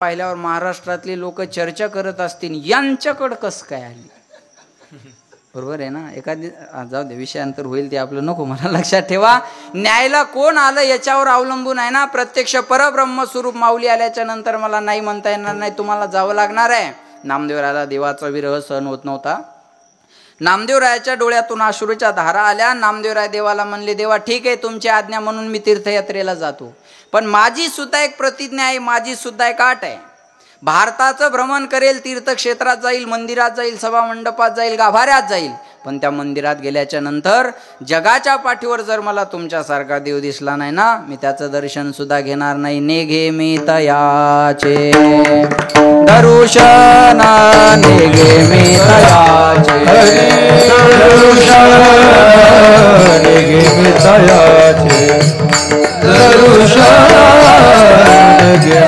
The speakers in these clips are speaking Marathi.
पाहिल्यावर महाराष्ट्रातले लोक चर्चा करत असतील यांच्याकडं कसं काय आली. बरोबर आहे ना. एखादी जाऊ दे विषयांतर होईल ते आपलं नको. मला लक्षात ठेवा, न्यायला कोण आलं याच्यावर अवलंबून आहे ना. प्रत्यक्ष परब्रह्म स्वरूप माऊली आल्याच्या नंतर मला नाही म्हणता येणार नाही, तुम्हाला जावं लागणार आहे. नामदेवरायाला देवाचा विरह सहन होत नव्हता. नामदेवरायाच्या डोळ्यातून अश्रूच्या धारा आल्या. नामदेवराय देवाला म्हणले, देवा ठीक आहे तुमची आज्ञा म्हणून मी तीर्थयात्रेला जातो, पण माझी सुद्धा एक प्रतिज्ञा आहे, माझी सुद्धा एक अट आहे. भारताचं भ्रमण करेल, तीर्थक्षेत्रात जाईल, मंदिरात जाईल, सभा मंडपात जाईल, गाभाऱ्यात जाईल, पण त्या मंदिरात गेल्याच्या नंतर जगाच्या पाठीवर जर मला तुमच्यासारखा देव दिसला नाही ना, मी त्याचं दर्शन सुद्धा घेणार नाही. नेघे मी तयाचे दर्शन, नेघे मी तयाचे दर्शन, नेघे मी तयाचे दर्शन, नेघे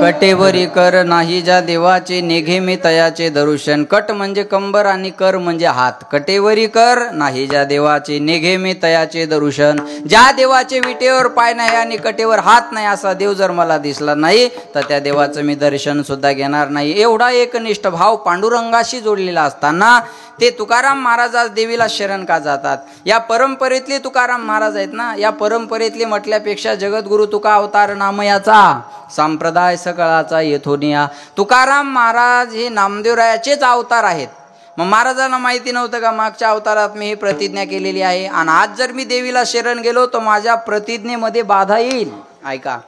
कटेवरी कर नाही ज्या देवाचे, नेघे मी तयाचे दर्शन. कट म्हणजे कंबर आणि कर म्हणजे हात. कटेवरी कर नाही ज्या देवाचे, नेघे मी तयाचे दर्शन. ज्या देवाचे विटेवर पाय नाही आणि कटेवर हात नाही असा देव जर मला दिसला नाही तर त्या देवाचं मी दर्शन सुद्धा घेणार नाही. एवढा एकनिष्ठ भाव पांडुरंगाशी जोडलेला असताना ते तुकाराम महाराज आज देवीला शरण का जातात. या परंपरेतले तुकाराम महाराज आहेत ना. या परंपरेतले म्हटल्यापेक्षा जगद्गुरु तुका अवतार नामयाचा, संप्रदाय सकळाचा येथोनिया. तुकाराम महाराज हे नामदेवरायाचेच अवतार आहेत. मग महाराजांना माहिती नव्हतं का मागच्या अवतारात मी ही प्रतिज्ञा केलेली आहे आणि आज जर मी देवीला शरण गेलो तर माझ्या प्रतिज्ञेमध्ये बाधा येईल. ऐका,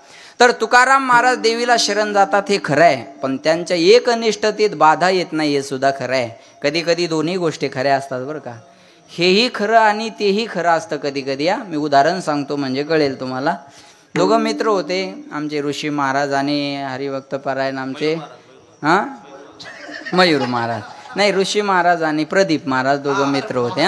तर तुकाराम महाराज देवीला शरण जातात हे खरं आहे, पण त्यांच्या एकनिष्ठतेत बाधा येत नाही हे सुद्धा खरं आहे. कधी कधी दोन्ही गोष्टी खऱ्या असतात बरं का. हेही खरं आणि तेही खरं असतं कधी कधी. मी उदाहरण सांगतो म्हणजे कळेल तुम्हाला. दोघं मित्र होते आमचे, ऋषी महाराज आणि हरिभक्त पारायण आमचे मयूर महाराज, नाही ऋषी महाराज आणि प्रदीप महाराज दोघं मित्र होते.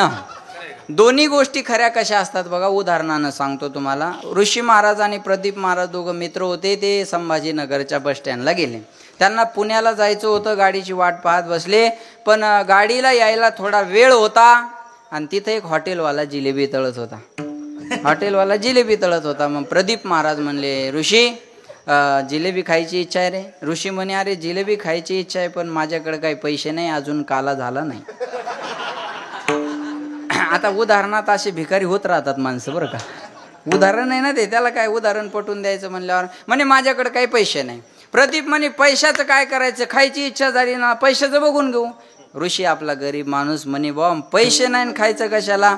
दोन्ही गोष्टी खऱ्या कशा असतात बघा, उदाहरणानं सांगतो तुम्हाला. ऋषी महाराज आणि प्रदीप महाराज दोघं मित्र होते. ते संभाजीनगरच्या बस स्टँडला गेले. त्यांना पुण्याला जायचं होतं, गाडीची वाट पाहत बसले, पण गाडीला यायला थोडा वेळ होता आणि तिथे एक हॉटेलवाला जिलेबी तळत होता. हॉटेलवाला जिलेबी तळत होता. मग प्रदीप महाराज म्हणले, ऋषी जिलेबी खायची इच्छा आहे रे. ऋषी म्हणे, अरे जिलेबी खायची इच्छा आहे पण माझ्याकडे काही पैसे नाही, अजून काला झाला नाही. आता उदाहरणात असे भिकारी होत राहतात माणसं बरं का. उदाहरण आहे ना ते, त्याला काय उदाहरण पटवून द्यायचं म्हणल्यावर म्हणे माझ्याकडे काही पैसे नाही. प्रदीप म्हणे पैशाचं काय करायचं, खायची इच्छा झाली ना पैशाचं बघून घेऊ. ऋषी आपला गरीब माणूस म्हणे, बॉम पैसे नाही खायचं कशाला,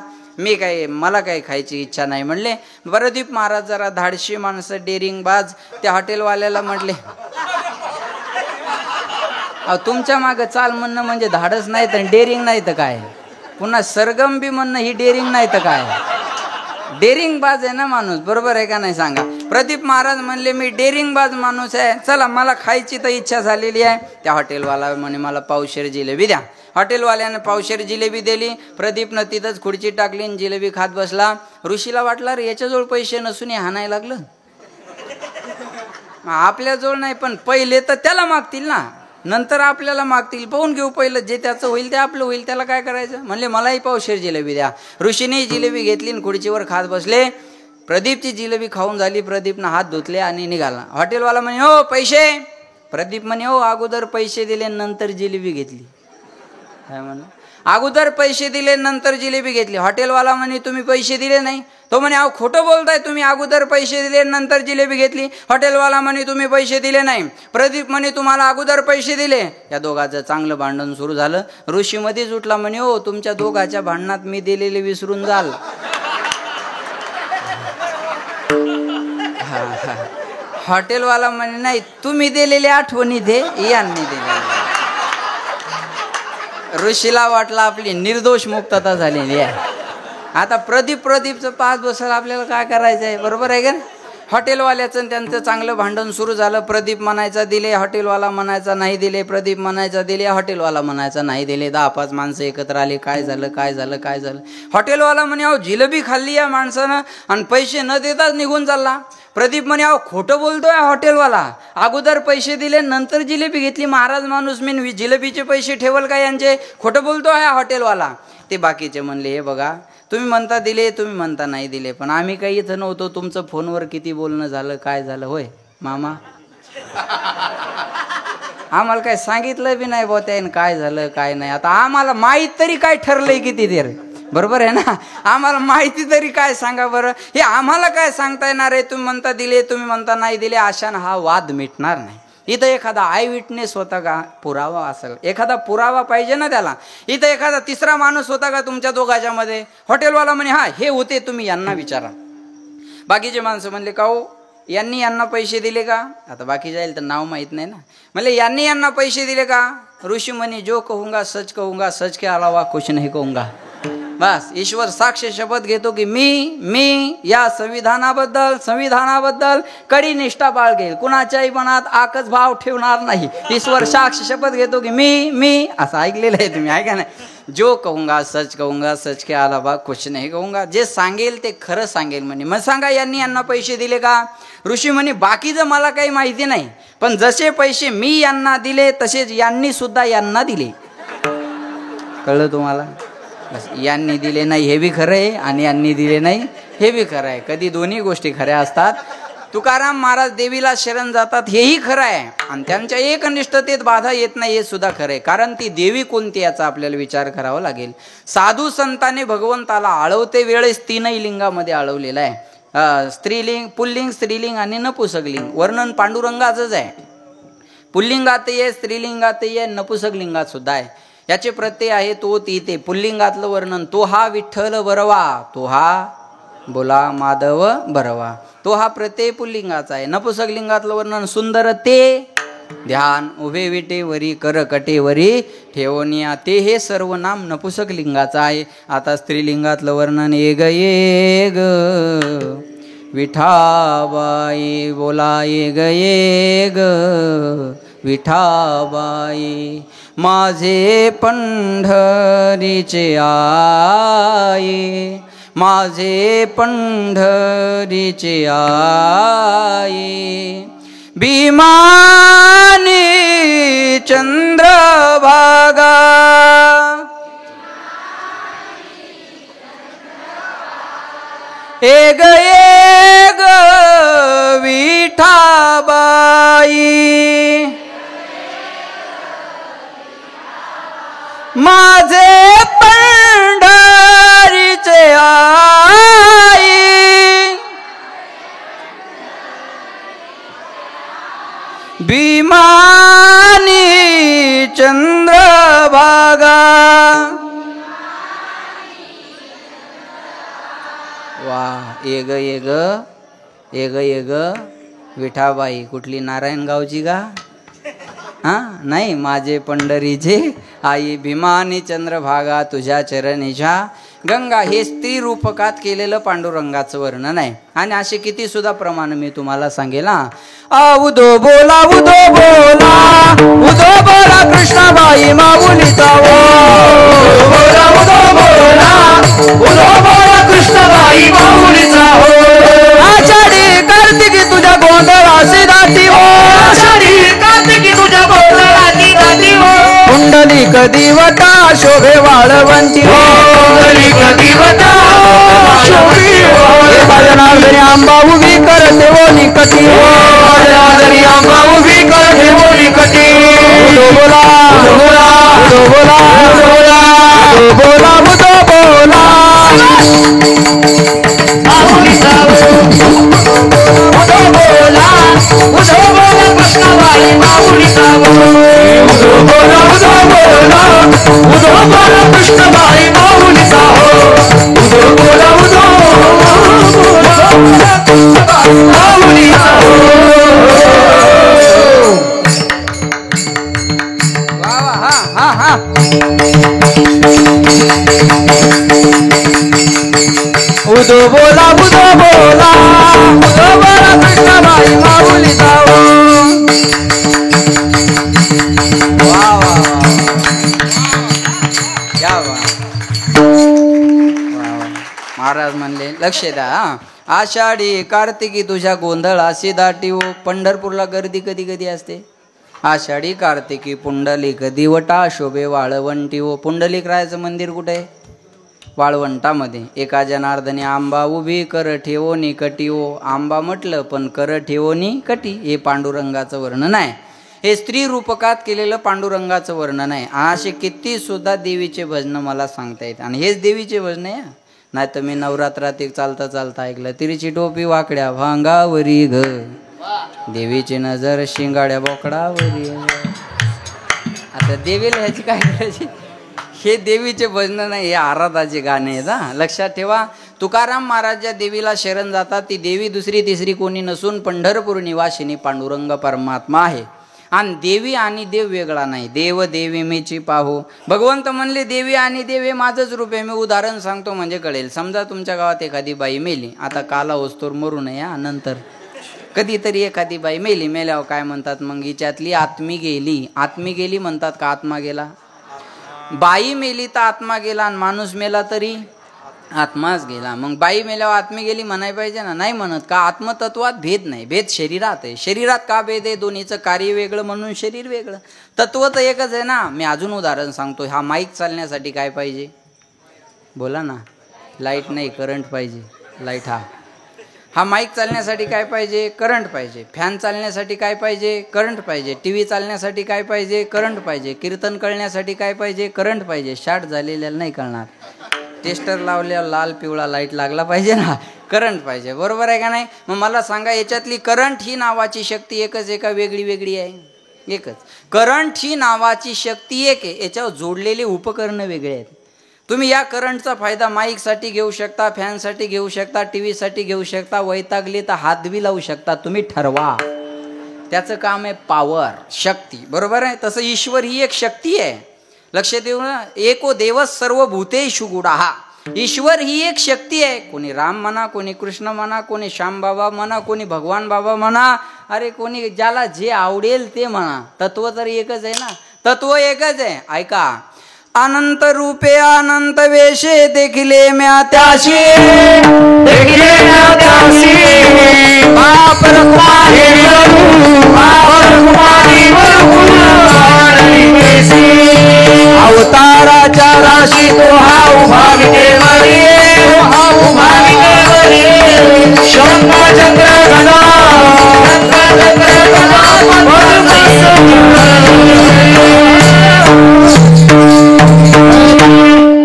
मला काही खायची इच्छा नाही म्हणले. प्रदीप महाराज जरा धाडशी माणसं, डेरिंग बाज, त्या हॉटेलवाल्याला म्हटले, तुमच्या मागं चाल म्हणणं म्हणजे धाडस नाही तर डेरिंग नाही तर काय, पुन्हा सरगम बी म्हणणं ही डेरिंग नाही तर काय. डेरिंग बाज आहे ना माणूस, बरोबर आहे का नाही सांगा. प्रदीप महाराज म्हणले, मी डेरिंग बाज माणूस आहे, चला मला खायची तर इच्छा झालेली आहे. त्या हॉटेलवाला म्हणे मला पावशेर जिलेबी द्या. हॉटेलवाल्याने पावशेर जिलेबी दिली. प्रदीपनं तिथंच खुर्ची टाकली आणि जिलेबी खात बसला. ऋषीला वाटलं रे याच्याजवळ पैसे नसून हाणायला लागलं. आपल्याजवळ नाही पण पहिले तर त्याला मागतील ना, नंतर आपल्याला मागतील, पाहून घेऊ पहिलं, जे त्याचं होईल ते आपलं होईल, त्याला काय करायचं. म्हणले मलाही पावशेर जिलेबी द्या. ऋषीने जिलेबी घेतली आणि खुर्चीवर खात बसले. प्रदीपची जिलेबी खाऊन झाली. प्रदीपनं हात धुतले आणि निघाला. हॉटेलवाला म्हणे, हो पैसे. प्रदीप म्हणे, हो अगोदर पैसे दिले नंतर जिलेबी घेतली. काय म्हणलं, अगोदर पैसे दिले नंतर जिलेबी घेतली. हॉटेलवाला म्हणे तुम्ही पैसे दिले नाही. तो म्हणे, अहो खोटं बोलताय तुम्ही, अगोदर पैसे दिले नंतर जिलेबी घेतली. हॉटेलवाला म्हणे तुम्ही पैसे दिले नाही. प्रदीप म्हणे तुम्हाला अगोदर पैसे दिले. या दोघांचं चांगलं भांडण सुरू झालं. ऋषी मध्येच उठला म्हणे, हो तुमच्या दोघांच्या भांडणात मी दिलेले विसरून जाल. हॉटेलवाला म्हणे, नाही तुम्ही दिलेली आठवणी दे, यांनी दिलेली. ऋषीला वाटलं आपली निर्दोष मुक्तता झालेली आहे. आता प्रदीपचं पाच बसला आपल्याला काय करायचं आहे, बरोबर आहे का. हॉटेलवाल्याचं त्यांचं चांगलं भांडण सुरू झालं. प्रदीप म्हणायचा दिले, हॉटेलवाला म्हणायचा नाही दिले, प्रदीप म्हणायचा दिले, हॉटेलवाला म्हणायचा नाही दिले. 10-5 माणसं एकत्र आली. काय झालं काय झालं काय झालं? हॉटेलवाला म्हणे अहो जिलेबी खाल्ली या माणसानं आणि पैसे न देताच निघून चालला. प्रदीप म्हणे अहो खोटं बोलतोय हॉटेलवाला, अगोदर पैसे दिले नंतर जिलेबी घेतली. महाराज माणूस मी जिलेबीचे पैसे ठेवल का यांचे? खोटं बोलतोय हॉटेलवाला. ते बाकीचे म्हणले हे बघा तुम्ही म्हणता दिले, तुम्ही म्हणता नाही दिले, पण आम्ही काही इथं नव्हतो. तुमचं फोनवर किती बोलणं झालं काय झालं होय मामा? आम्हाला काय सांगितलं बी नाही बुवा त्याने काय झालं काय नाही. आता आम्हाला माहीत तरी काय ठरलंय किती देर, बरोबर आहे ना? आम्हाला माहिती तरी काय सांगा बरं. हे आम्हाला काय सांगता येणार आहे? तुम्ही म्हणता दिले, तुम्ही म्हणता नाही दिले, अशानं हा वाद मिटणार नाही. इथं एखादा आय विटनेस होता का? पुरावा असेल, एखादा पुरावा पाहिजे ना त्याला. इथं एखादा तिसरा माणूस होता का तुमच्या दोघांच्या मध्ये? हॉटेलवाला म्हणे हा हे होते, तुम्ही यांना विचारा. बाकीचे माणसं म्हणले का हो यांना पैसे दिले का? आता बाकी जाईल तर नाव माहित नाही ना. म्हणले यांना पैसे दिले का? ऋषी म्हणे जो कहूंगा सच के अलावा कुछ नहीं कहूंगा. बस ईश्वर साक्ष शपथ घेतो की मी या संविधानाबद्दल कडी निष्ठा बाळगेल, कुणाच्याही मनात आकच भाव ठेवणार नाही. ईश्वर साक्ष शपथ घेतो की मी असं ऐकलेलं आहे तुम्ही, ऐका नाही? जो कहूंगा सच के अलावा कुछ नहीं कहूंगा. जे सांगेल ते खरं सांगेल म्हणे. मग सांगा यांना पैसे दिले का? ऋषी म्हणे बाकीचं मला काही माहिती नाही, पण जसे पैसे मी यांना दिले तसेच यांनी सुद्धा यांना दिले. कळलं तुम्हाला? बस यांनी दिले नाही हे बी खरं आहे आणि यांनी दिले नाही हे बी खरं आहे. कधी दोन्ही गोष्टी खऱ्या असतात. तुकाराम महाराज देवीला शरण जातात हेही खरं आहे आणि त्यांच्या एकनिष्ठतेत बाधा येत नाही हे सुद्धा खरं आहे. कारण ती देवी कोणती याचा आपल्याला विचार करावा लागेल. साधू संतांनी भगवंताला आळवते वेळेस 3ही लिंगामध्ये आळवलेलं आहे. स्त्रीलिंग, पुल्लिंग, स्त्रीलिंग आणि नपुसकलिंग. वर्णन पांडुरंगाचंच आहे. पुल्लिंगातही आहे, स्त्रीलिंगातही आहे, नपुसकलिंगात सुद्धा आहे. याचे प्रत्यय आहे तो ती ते. पुल्लिंगातलं वर्णन तो हा विठ्ठल बरवा, तो हा बोला माधव बरवा, तो हा प्रत्यय पुल्लिंगाचा आहे. नपुसकलिंगातलं वर्णन सुंदर ते ध्यान उभे विटेवरी कर कटेवरी ठेवनिया, ते हे सर्व नाम नपुसकलिंगाचं आहे. आता स्त्रीलिंगातलं वर्णन एग विठाबाई बोला एग विठाबाई माझे पंढरीचे आई, माझे पंढरीचे आई. भीमानी चंद्रभागा एग विठाबाई माझे पंढरीचे आई. भीमानी चंद्रभागा. वा एग विठाबाई कुठली नारायणगावची का? हा नाही, माझे पंढरीचे आई. भीमानी चंद्रभागा तुझ्या चरणीच्या गंगा. हे स्त्री रूपकात केलेलं पांडुरंगाचं वर्णन आहे. आणि असे किती सुद्धा प्रमाण मी तुम्हाला सांगेल. उदो बोला कृष्णाबाई माऊलीचा कृष्णाबाई माऊलीचा आषाढी कार्तिकी तुझ्या गोंधळाशी दाटी आषाढी कार्तिकी तुझ्या गोंधळाशी दाटी कुंडलिक दिवटा शोभे वाळवंती कुंडलिक दिवटा शोभे वाळवंती. आंबा उभी करते ओ निकटी आंबा उभी करते ओ निकटी. बोला बोला बोला बोला बोला बोला बोला कृष्णाबाई माऊलीचा कृष्णाबाई माऊलीचा उदो बोला लक्ष द्या हा. आषाढी कार्तिकी तुझ्या गोंधळाशी दाटी हो. पंढरपूरला गर्दी कधी कधी असते. आषाढी कार्तिकी पुंडलिक दिवटा शोभे वाळवंटी हो. पुंडलिक रायाचं मंदिर कुठे आहे? वाळवंटामध्ये. एका जनार्दनी आंबा उभी कर ठेवोनी कटी हो. आंबा म्हटलं पण कर ठेवोनी कटी. हे पांडुरंगाचं वर्णन आहे. हे स्त्री रूपकात केलेलं पांडुरंगाचं वर्णन आहे. असे किती सुद्धा देवीचे भजन मला सांगता येत. आणि हेच देवीचे भजन आहे. नाही तर मी नवरात्रात एक चालता चालता ऐकलं, तिरीची टोपी वाकड्या भांगावरी ग, देवीची नजर शिंगाड्या बोकडावरी. आता देवीला ह्याची काय करायची? हे देवीचे भजन नाही, हे आराधाचे गाणे आहेत हा. लक्षात ठेवा. तुकाराम महाराज ज्या देवीला शरण जातात ती देवी दुसरी तिसरी कोणी नसून पंढरपूर निवासिनी पांडुरंग परमात्मा आहे. आणि देवी आणि देव वेगळा नाही. देव देवी मीची पाहू. भगवंत म्हणले देवी आणि देव हे माझंच रूप आहे. मी उदाहरण सांगतो म्हणजे कळेल. समजा तुमच्या गावात एखादी बाई मेली. आता काला होस्तोर मरू नये हा. नंतर कधीतरी एखादी बाई मेली. मेल्यावर काय म्हणतात मग? हिच्यातली आत्मी गेली. आत्मी गेली म्हणतात का आत्मा गेला? बाई मेली तर आत्मा गेला आणि माणूस मेला तरी आत्माच गेला. मग बाई मेल्यावर आत्मी गेली म्हणाय पाहिजे ना? नाही म्हणत. का? आत्मतत्वात भेद नाही. भेद शरीरात आहे. शरीरात का भेद आहे? दोन्हीचं कार्य वेगळं म्हणून शरीर वेगळं. तत्व तर एकच आहे ना. मी अजून उदाहरण सांगतो. हा माईक चालण्यासाठी काय पाहिजे? बोला ना. लाईट नाही, करंट पाहिजे. लाईट हा माईक चालण्यासाठी काय पाहिजे? करंट पाहिजे. फॅन चालण्यासाठी काय पाहिजे? करंट पाहिजे. टी व्ही चालण्यासाठी काय पाहिजे? करंट पाहिजे. कीर्तन कळण्यासाठी काय पाहिजे? करंट पाहिजे. शार्ट झालेल्याला नाही कळणार. टेस्टर लावल्यावर लाल पिवळा लाईट लागला पाहिजे ना. करंट पाहिजे. बरोबर आहे का नाही? मग मला सांगा, याच्यातली करंट ही नावाची शक्ती एकच आहे का वेगळी वेगळी आहे? एकच. करंट ही नावाची शक्ती एक आहे. याच्यावर जोडलेले उपकरणं वेगळे आहेत. तुम्ही या करंटचा फायदा माईकसाठी घेऊ शकता, फॅनसाठी घेऊ शकता, टी व्हीसाठी घेऊ शकता. वैतागली तर हात बी लावू शकता. तुम्ही ठरवा. त्याचं काम आहे पॉवर, शक्ती. बरोबर आहे? तसं ईश्वर ही एक शक्ती आहे. लक्ष देऊ ना. एको देवस सर्व भूतेषु गुडाहा. ईश्वर ही एक शक्ती आहे. कोणी राम म्हणा, कोणी कृष्ण म्हणा, कोणी श्याम बाबा म्हणा, कोणी भगवान बाबा म्हणा, अरे कोणी ज्याला जे आवडेल ते म्हणा. तत्व तर एकच आहे ना. तत्व एकच आहे. ऐका. अनंत रूपे अनंत वेशे देखिले म्या त्याशी, देखिले म्या त्याशी, अवताराच्या राशी तो हा उभा विटेवरी, हा उभा विटेवरी, शंख चक्र गदा,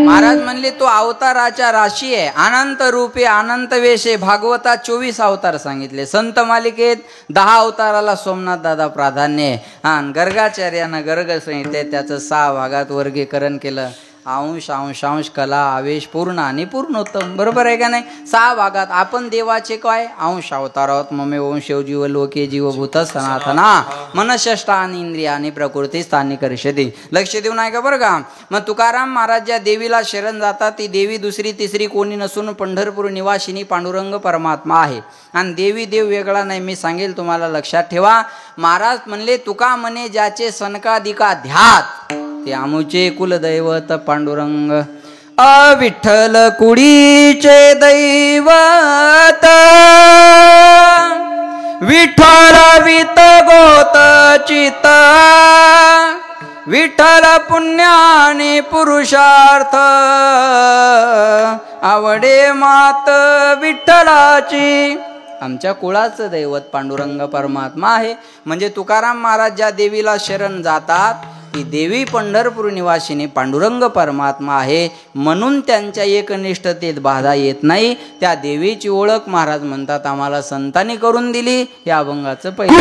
महाराज म्हणले तो अवताराच्या राशी आहे. अनंत रूपे अनंत वेशे. भागवतात 24 अवतार सांगितले. संत मालिकेत 10 अवताराला सोमनाथ दादा प्राधान्य आहे. आणि गर्गाचार्यानं गर्ग संहितेत त्याचं 6 भागात वर्गीकरण केलं. अंश अंशांश कला आवेश पूर्ण आणि पूर्णोत्तम. बरोबर आहे का नाही? 6 भागात. आपण देवाचे काय अंश अवतार आहोत. ममे वंशो जीव लोके जीवभूत सनातना मनशष्टानी इंद्रियानी प्रकृती स्थानिक करशती. लक्ष देऊ नाही का? बरं का? मग तुकाराम महाराज ज्या देवीला शरण जातात ती देवी दुसरी तिसरी कोणी नसून पंढरपूर निवासिनी पांडुरंग परमात्मा आहे. आणि देवी देव वेगळा नाही. मी सांगेल तुम्हाला, लक्षात ठेवा. महाराज म्हणले तुका म्हणे ज्याचे सनकादिका ध्यात ते आमुचे कुलदैवत पांडुरंग. विठ्ठल कुडीचे दैवत, विठ्ठल वित गोत चित, विठ्ठल पुण्याने पुरुषार्थ, आवडे मात विठ्ठलाची. आमच्या कुळाचं दैवत पांडुरंग परमात्मा आहे. म्हणजे तुकाराम महाराज ज्या देवीला शरण जातात ती देवी पंढरपूर निवासिनी पांडुरंग परमात्मा आहे. म्हणून त्यांच्या एकनिष्ठतेत बाधा येत नाही. त्या देवीची ओळख महाराज म्हणतात आम्हाला संतांनी करून दिली. या अभंगाचं पहिलं.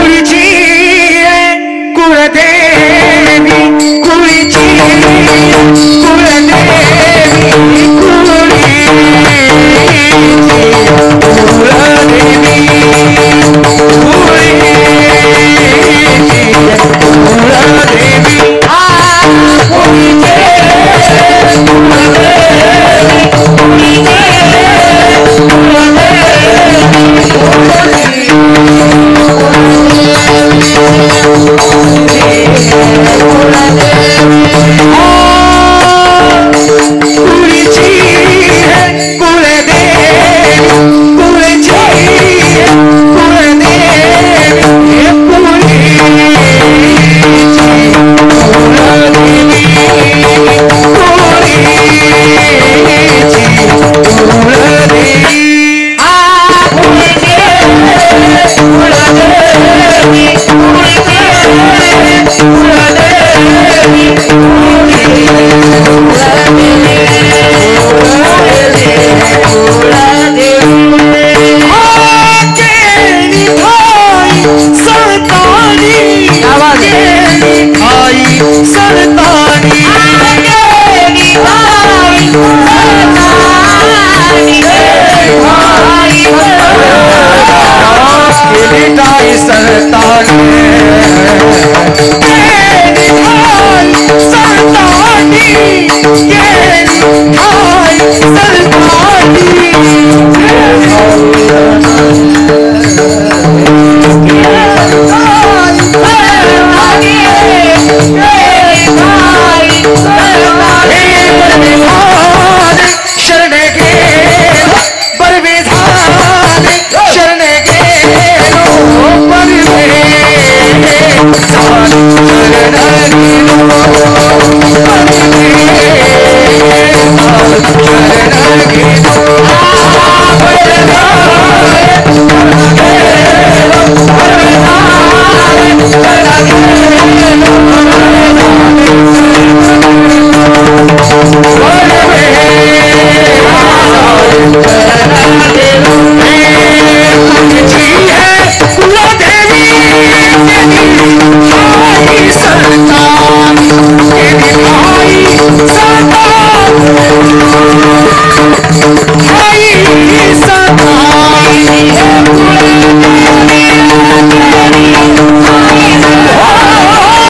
सरकार